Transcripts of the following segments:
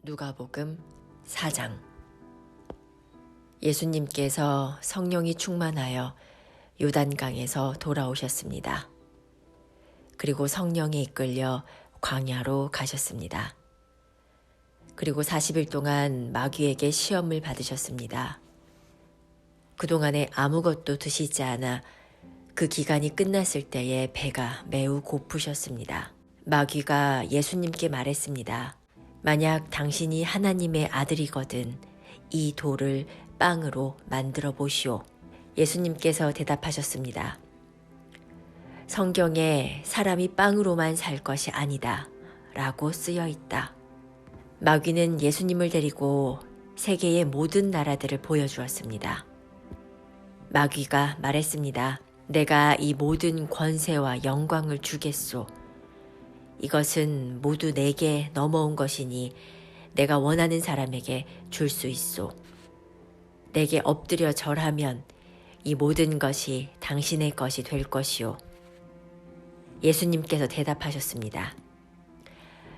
누가복음 4장. 예수님께서 성령이 충만하여 요단강에서 돌아오셨습니다. 그리고 성령에 이끌려 광야로 가셨습니다. 그리고 40일 동안 마귀에게 시험을 받으셨습니다. 그동안에 아무것도 드시지 않아 그 기간이 끝났을 때에 배가 매우 고프셨습니다. 마귀가 예수님께 말했습니다. 만약 당신이 하나님의 아들이거든 이 돌을 빵으로 만들어 보시오. 예수님께서 대답하셨습니다. 성경에 사람이 빵으로만 살 것이 아니다 라고 쓰여 있다. 마귀는 예수님을 데리고 세계의 모든 나라들을 보여주었습니다. 마귀가 말했습니다. 내가 이 모든 권세와 영광을 주겠소. 이것은 모두 내게 넘어온 것이니 내가 원하는 사람에게 줄 수 있소. 내게 엎드려 절하면 이 모든 것이 당신의 것이 될 것이오. 예수님께서 대답하셨습니다.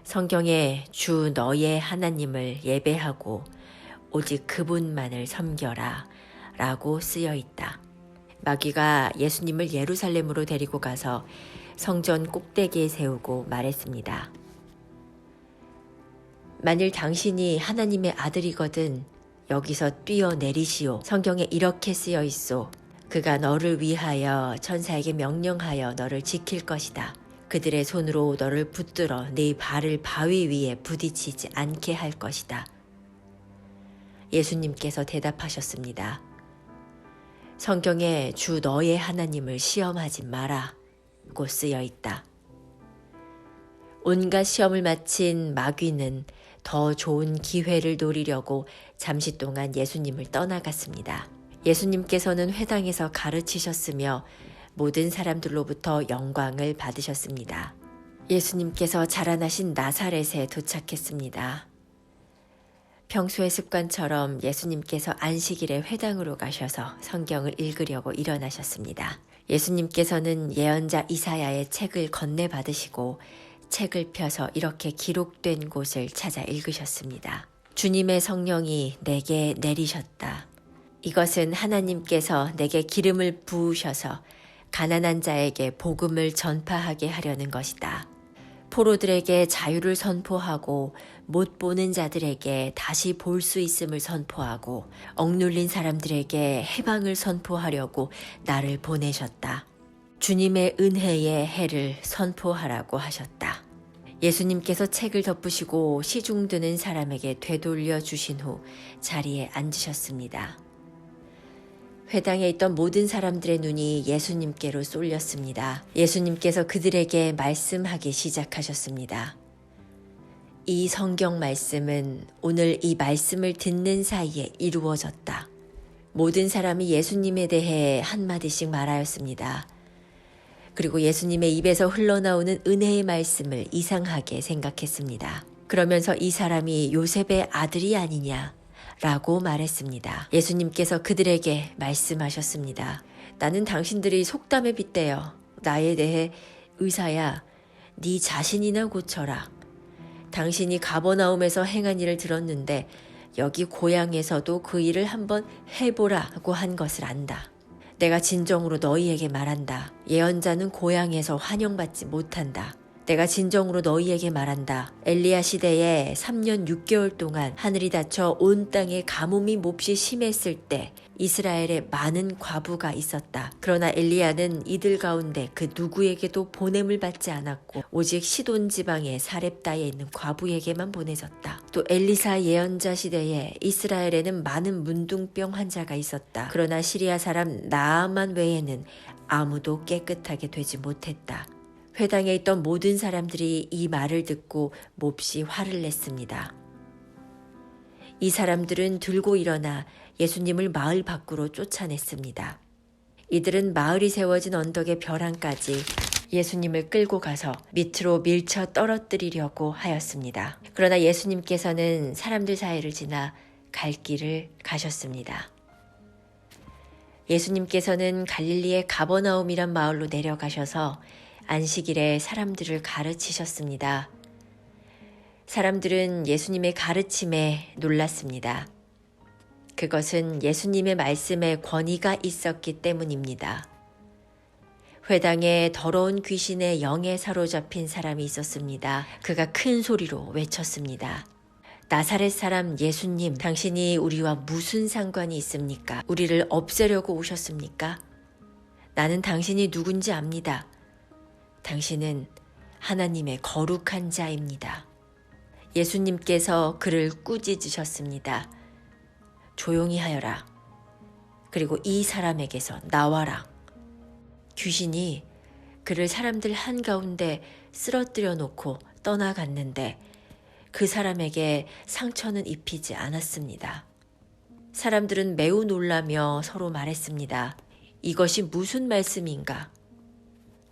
성경에 주 너의 하나님을 예배하고 오직 그분만을 섬겨라 라고 쓰여 있다. 마귀가 예수님을 예루살렘으로 데리고 가서 성전 꼭대기에 세우고 말했습니다. 만일 당신이 하나님의 아들이거든 여기서 뛰어내리시오. 성경에 이렇게 쓰여 있소. 그가 너를 위하여 천사에게 명령하여 너를 지킬 것이다. 그들의 손으로 너를 붙들어 네 발을 바위 위에 부딪히지 않게 할 것이다. 예수님께서 대답하셨습니다. 성경에 주 너의 하나님을 시험하지 마라 고 쓰여 있다. 온갖 시험을 마친 마귀는 더 좋은 기회를 노리려고 잠시 동안 예수님을 떠나갔습니다. 예수님께서는 회당에서 가르치셨으며 모든 사람들로부터 영광을 받으셨습니다. 예수님께서 자라나신 나사렛에 도착했습니다. 평소의 습관처럼 예수님께서 안식일에 회당으로 가셔서 성경을 읽으려고 일어나셨습니다. 예수님께서는 예언자 이사야의 책을 건네받으시고 책을 펴서 이렇게 기록된 곳을 찾아 읽으셨습니다. 주님의 성령이 내게 내리셨다. 이것은 하나님께서 내게 기름을 부으셔서 가난한 자에게 복음을 전파하게 하려는 것이다. 포로들에게 자유를 선포하고 못 보는 자들에게 다시 볼 수 있음을 선포하고 억눌린 사람들에게 해방을 선포하려고 나를 보내셨다. 주님의 은혜의 해를 선포하라고 하셨다. 예수님께서 책을 덮으시고 시중 드는 사람에게 되돌려 주신 후 자리에 앉으셨습니다. 회당에 있던 모든 사람들의 눈이 예수님께로 쏠렸습니다. 예수님께서 그들에게 말씀하기 시작하셨습니다. 이 성경 말씀은 오늘 이 말씀을 듣는 사이에 이루어졌다. 모든 사람이 예수님에 대해 한마디씩 말하였습니다. 그리고 예수님의 입에서 흘러나오는 은혜의 말씀을 이상하게 생각했습니다. 그러면서 이 사람이 요셉의 아들이 아니냐 라고 말했습니다. 예수님께서 그들에게 말씀하셨습니다. 나는 당신들이 속담에 빗대어 나에 대해 의사야 네 자신이나 고쳐라. 당신이 가버나움에서 행한 일을 들었는데 여기 고향에서도 그 일을 한번 해보라고 한 것을 안다. 내가 진정으로 너희에게 말한다. 예언자는 고향에서 환영받지 못한다. 내가 진정으로 너희에게 말한다. 엘리야 시대에 3년 6개월 동안 하늘이 닫혀 온 땅에 가뭄이 몹시 심했을 때 이스라엘에 많은 과부가 있었다. 그러나 엘리야는 이들 가운데 그 누구에게도 보냄을 받지 않았고 오직 시돈 지방의 사렙다에 있는 과부에게만 보내졌다. 또 엘리사 예언자 시대에 이스라엘에는 많은 문둥병 환자가 있었다. 그러나 시리아 사람 나아만 외에는 아무도 깨끗하게 되지 못했다. 회당에 있던 모든 사람들이 이 말을 듣고 몹시 화를 냈습니다. 이 사람들은 들고 일어나 예수님을 마을 밖으로 쫓아냈습니다. 이들은 마을이 세워진 언덕의 벼랑까지 예수님을 끌고 가서 밑으로 밀쳐 떨어뜨리려고 하였습니다. 그러나 예수님께서는 사람들 사이를 지나 갈 길을 가셨습니다. 예수님께서는 갈릴리의 가버나움이란 마을로 내려가셔서 안식일에 사람들을 가르치셨습니다. 사람들은 예수님의 가르침에 놀랐습니다. 그것은 예수님의 말씀에 권위가 있었기 때문입니다. 회당에 더러운 귀신의 영에 사로잡힌 사람이 있었습니다. 그가 큰 소리로 외쳤습니다. 나사렛 사람 예수님, 당신이 우리와 무슨 상관이 있습니까? 우리를 없애려고 오셨습니까? 나는 당신이 누군지 압니다. 당신은 하나님의 거룩한 자입니다. 예수님께서 그를 꾸짖으셨습니다. 조용히 하여라. 그리고 이 사람에게서 나와라. 귀신이 그를 사람들 한가운데 쓰러뜨려 놓고 떠나갔는데 그 사람에게 상처는 입히지 않았습니다. 사람들은 매우 놀라며 서로 말했습니다. 이것이 무슨 말씀인가?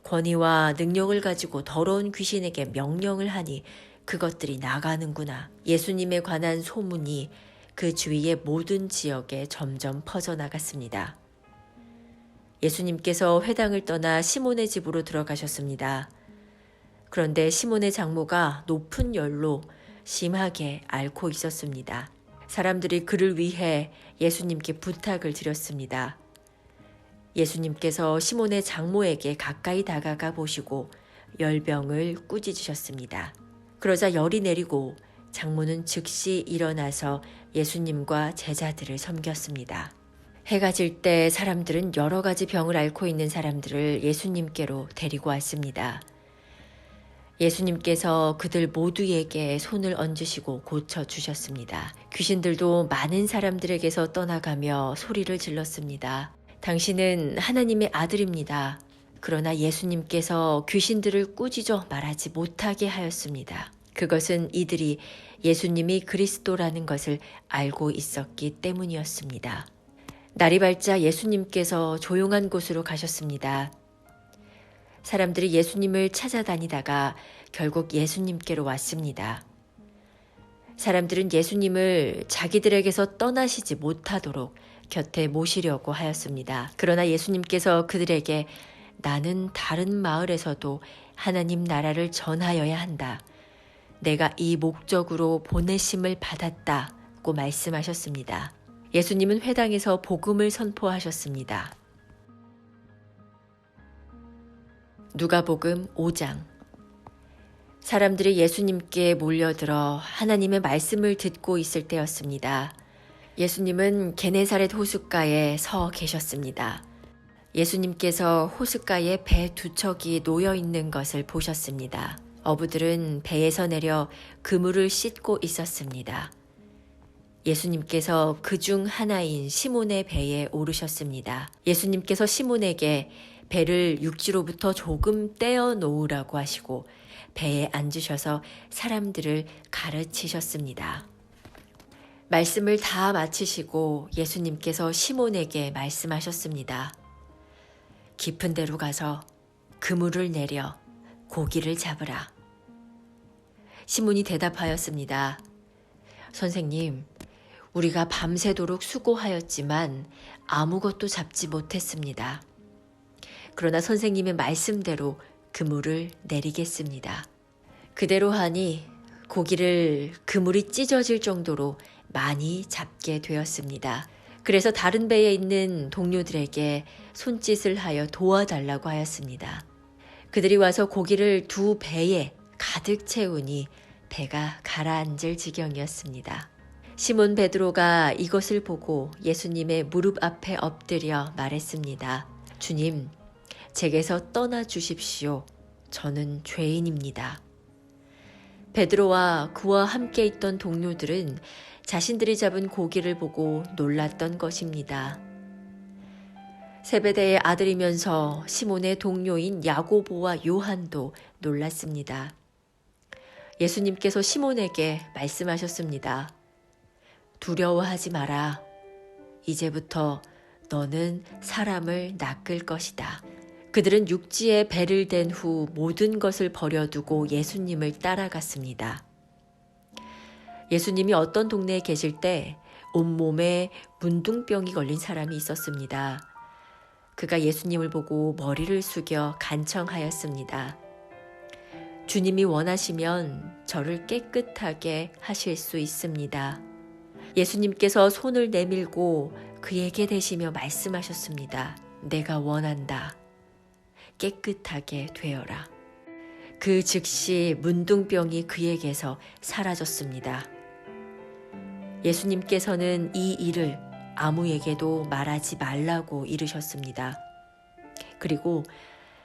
권위와 능력을 가지고 더러운 귀신에게 명령을 하니 그것들이 나가는구나. 예수님에 관한 소문이 그 주위의 모든 지역에 점점 퍼져나갔습니다. 예수님께서 회당을 떠나 시몬의 집으로 들어가셨습니다. 그런데 시몬의 장모가 높은 열로 심하게 앓고 있었습니다. 사람들이 그를 위해 예수님께 부탁을 드렸습니다. 예수님께서 시몬의 장모에게 가까이 다가가 보시고 열병을 꾸짖으셨습니다. 그러자 열이 내리고 장모는 즉시 일어나서 예수님과 제자들을 섬겼습니다. 해가 질 때 사람들은 여러 가지 병을 앓고 있는 사람들을 예수님께로 데리고 왔습니다. 예수님께서 그들 모두에게 손을 얹으시고 고쳐주셨습니다. 귀신들도 많은 사람들에게서 떠나가며 소리를 질렀습니다. 당신은 하나님의 아들입니다. 그러나 예수님께서 귀신들을 꾸짖어 말하지 못하게 하였습니다. 그것은 이들이 예수님이 그리스도라는 것을 알고 있었기 때문이었습니다. 날이 밝자 예수님께서 조용한 곳으로 가셨습니다. 사람들이 예수님을 찾아다니다가 결국 예수님께로 왔습니다. 사람들은 예수님을 자기들에게서 떠나시지 못하도록 곁에 모시려고 하였습니다. 그러나 예수님께서 그들에게 나는 다른 마을에서도 하나님 나라를 전하여야 한다. 내가 이 목적으로 보내심을 받았다고 말씀하셨습니다. 예수님은 회당에서 복음을 선포하셨습니다. 누가복음 5장. 사람들이 예수님께 몰려들어 하나님의 말씀을 듣고 있을 때였습니다. 예수님은 게네사렛 호숫가에 서 계셨습니다. 예수님께서 호숫가에 배 두 척이 놓여 있는 것을 보셨습니다. 어부들은 배에서 내려 그물을 씻고 있었습니다. 예수님께서 그중 하나인 시몬의 배에 오르셨습니다. 예수님께서 시몬에게 배를 육지로부터 조금 떼어 놓으라고 하시고 배에 앉으셔서 사람들을 가르치셨습니다. 말씀을 다 마치시고 예수님께서 시몬에게 말씀하셨습니다. 깊은 데로 가서 그물을 내려 고기를 잡으라. 시몬이 대답하였습니다. 선생님, 우리가 밤새도록 수고하였지만 아무것도 잡지 못했습니다. 그러나 선생님의 말씀대로 그물을 내리겠습니다. 그대로 하니 고기를 그물이 찢어질 정도로 많이 잡게 되었습니다. 그래서 다른 배에 있는 동료들에게 손짓을 하여 도와달라고 하였습니다. 그들이 와서 고기를 두 배에 가득 채우니 배가 가라앉을 지경이었습니다. 시몬 베드로가 이것을 보고 예수님의 무릎 앞에 엎드려 말했습니다. 주님, 제게서 떠나 주십시오. 저는 죄인입니다. 베드로와 그와 함께 있던 동료들은 자신들이 잡은 고기를 보고 놀랐던 것입니다. 세베대의 아들이면서 시몬의 동료인 야고보와 요한도 놀랐습니다. 예수님께서 시몬에게 말씀하셨습니다. 두려워하지 마라. 이제부터 너는 사람을 낚을 것이다. 그들은 육지에 배를 댄 후 모든 것을 버려두고 예수님을 따라갔습니다. 예수님이 어떤 동네에 계실 때 온몸에 문둥병이 걸린 사람이 있었습니다. 그가 예수님을 보고 머리를 숙여 간청하였습니다. 주님이 원하시면 저를 깨끗하게 하실 수 있습니다. 예수님께서 손을 내밀고 그에게 대시며 말씀하셨습니다. 내가 원한다. 깨끗하게 되어라. 그 즉시 문둥병이 그에게서 사라졌습니다. 예수님께서는 이 일을 아무에게도 말하지 말라고 이르셨습니다. 그리고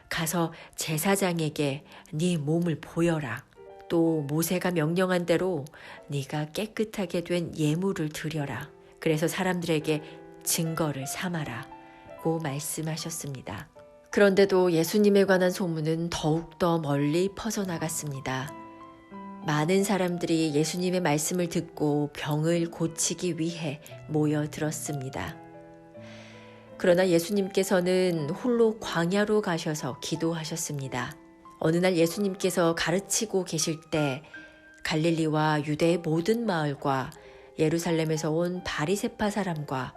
가서 제사장에게 네 몸을 보여라. 또 모세가 명령한 대로 네가 깨끗하게 된 예물을 드려라. 그래서 사람들에게 증거를 삼아라고 말씀하셨습니다. 그런데도 예수님에 관한 소문은 더욱더 멀리 퍼져나갔습니다. 많은 사람들이 예수님의 말씀을 듣고 병을 고치기 위해 모여들었습니다. 그러나 예수님께서는 홀로 광야로 가셔서 기도하셨습니다. 어느 날 예수님께서 가르치고 계실 때 갈릴리와 유대의 모든 마을과 예루살렘에서 온 바리새파 사람과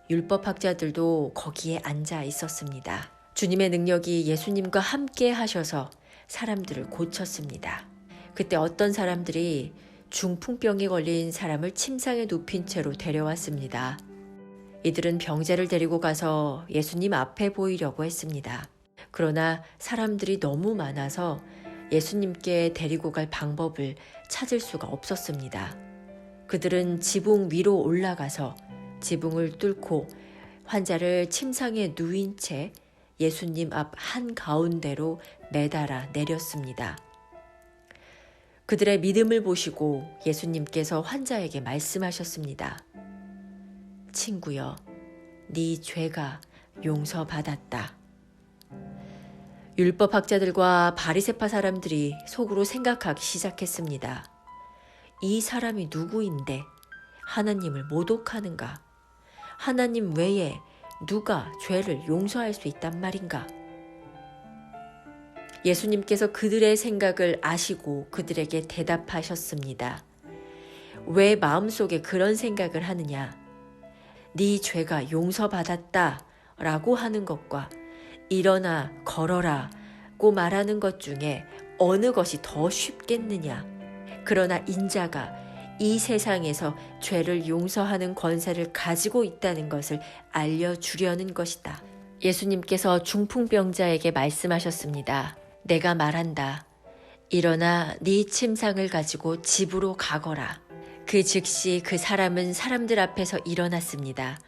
율법학자들도 거기에 앉아 있었습니다. 주님의 능력이 예수님과 함께 하셔서 사람들을 고쳤습니다. 그때 어떤 사람들이 중풍병에 걸린 사람을 침상에 눕힌 채로 데려왔습니다. 이들은 병자를 데리고 가서 예수님 앞에 보이려고 했습니다. 그러나 사람들이 너무 많아서 예수님께 데리고 갈 방법을 찾을 수가 없었습니다. 그들은 지붕 위로 올라가서 지붕을 뚫고 환자를 침상에 누인 채 예수님 앞 한가운데로 매달아 내렸습니다. 그들의 믿음을 보시고 예수님께서 환자에게 말씀하셨습니다. 친구여, 네 죄가 용서받았다. 율법학자들과 바리새파 사람들이 속으로 생각하기 시작했습니다. 이 사람이 누구인데 하나님을 모독하는가? 하나님 외에 누가 죄를 용서할 수 있단 말인가? 예수님께서 그들의 생각을 아시고 그들에게 대답하셨습니다. 왜 마음속에 그런 생각을 하느냐? 네 죄가 용서받았다 라고 하는 것과 일어나 걸어라고 말하는 것 중에 어느 것이 더 쉽겠느냐? 그러나 인자가 이 세상에서 죄를 용서하는 권세를 가지고 있다는 것을 알려주려는 것이다. 예수님께서 중풍병자에게 말씀하셨습니다. 내가 말한다. 일어나 네 침상을 가지고 집으로 가거라. 그 즉시 그 사람은 사람들 앞에서 일어났습니다.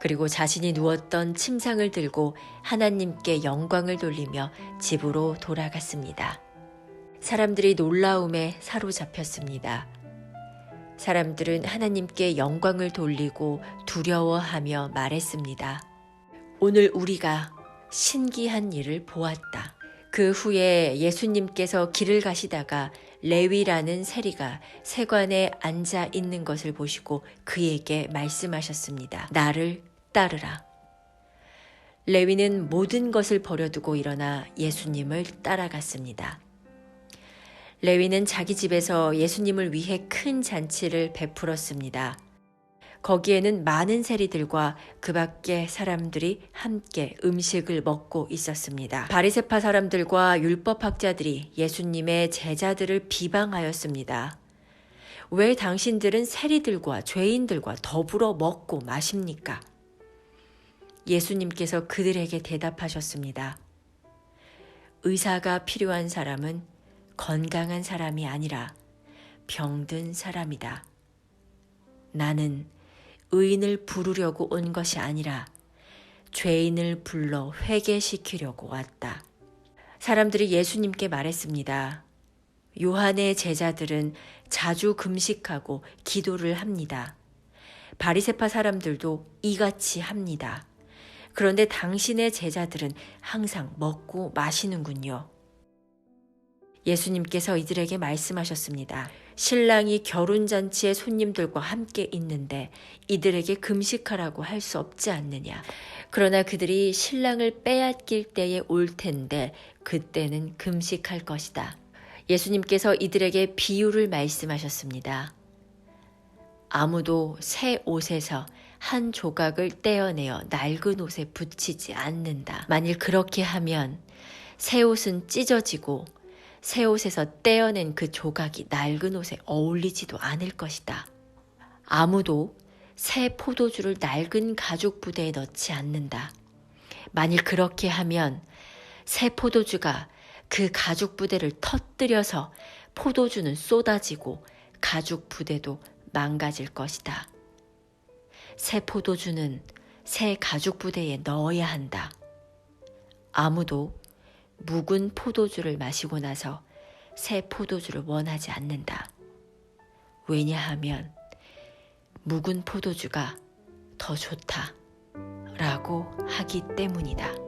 그리고 자신이 누웠던 침상을 들고 하나님께 영광을 돌리며 집으로 돌아갔습니다. 사람들이 놀라움에 사로잡혔습니다. 사람들은 하나님께 영광을 돌리고 두려워하며 말했습니다. 오늘 우리가 신기한 일을 보았다. 그 후에 예수님께서 길을 가시다가 레위라는 세리가 세관에 앉아 있는 것을 보시고 그에게 말씀하셨습니다. 나를 따르라. 레위는 모든 것을 버려두고 일어나 예수님을 따라갔습니다. 레위는 자기 집에서 예수님을 위해 큰 잔치를 베풀었습니다. 거기에는 많은 세리들과 그 밖의 사람들이 함께 음식을 먹고 있었습니다. 바리새파 사람들과 율법학자들이 예수님의 제자들을 비방하였습니다. 왜 당신들은 세리들과 죄인들과 더불어 먹고 마십니까? 예수님께서 그들에게 대답하셨습니다. 의사가 필요한 사람은 건강한 사람이 아니라 병든 사람이다. 나는 의인을 부르려고 온 것이 아니라 죄인을 불러 회개시키려고 왔다. 사람들이 예수님께 말했습니다. 요한의 제자들은 자주 금식하고 기도를 합니다. 바리새파 사람들도 이같이 합니다. 그런데 당신의 제자들은 항상 먹고 마시는군요. 예수님께서 이들에게 말씀하셨습니다. 신랑이 결혼잔치에 손님들과 함께 있는데 이들에게 금식하라고 할 수 없지 않느냐. 그러나 그들이 신랑을 빼앗길 때에 올 텐데 그때는 금식할 것이다. 예수님께서 이들에게 비유를 말씀하셨습니다. 아무도 새 옷에서 한 조각을 떼어내어 낡은 옷에 붙이지 않는다. 만일 그렇게 하면 새 옷은 찢어지고 새 옷에서 떼어낸 그 조각이 낡은 옷에 어울리지도 않을 것이다. 아무도 새 포도주를 낡은 가죽 부대에 넣지 않는다. 만일 그렇게 하면 새 포도주가 그 가죽 부대를 터뜨려서 포도주는 쏟아지고 가죽 부대도 망가질 것이다. 새 포도주는 새 가죽 부대에 넣어야 한다. 아무도 묵은 포도주를 마시고 나서 새 포도주를 원하지 않는다. 왜냐하면 묵은 포도주가 더 좋다 라고 하기 때문이다.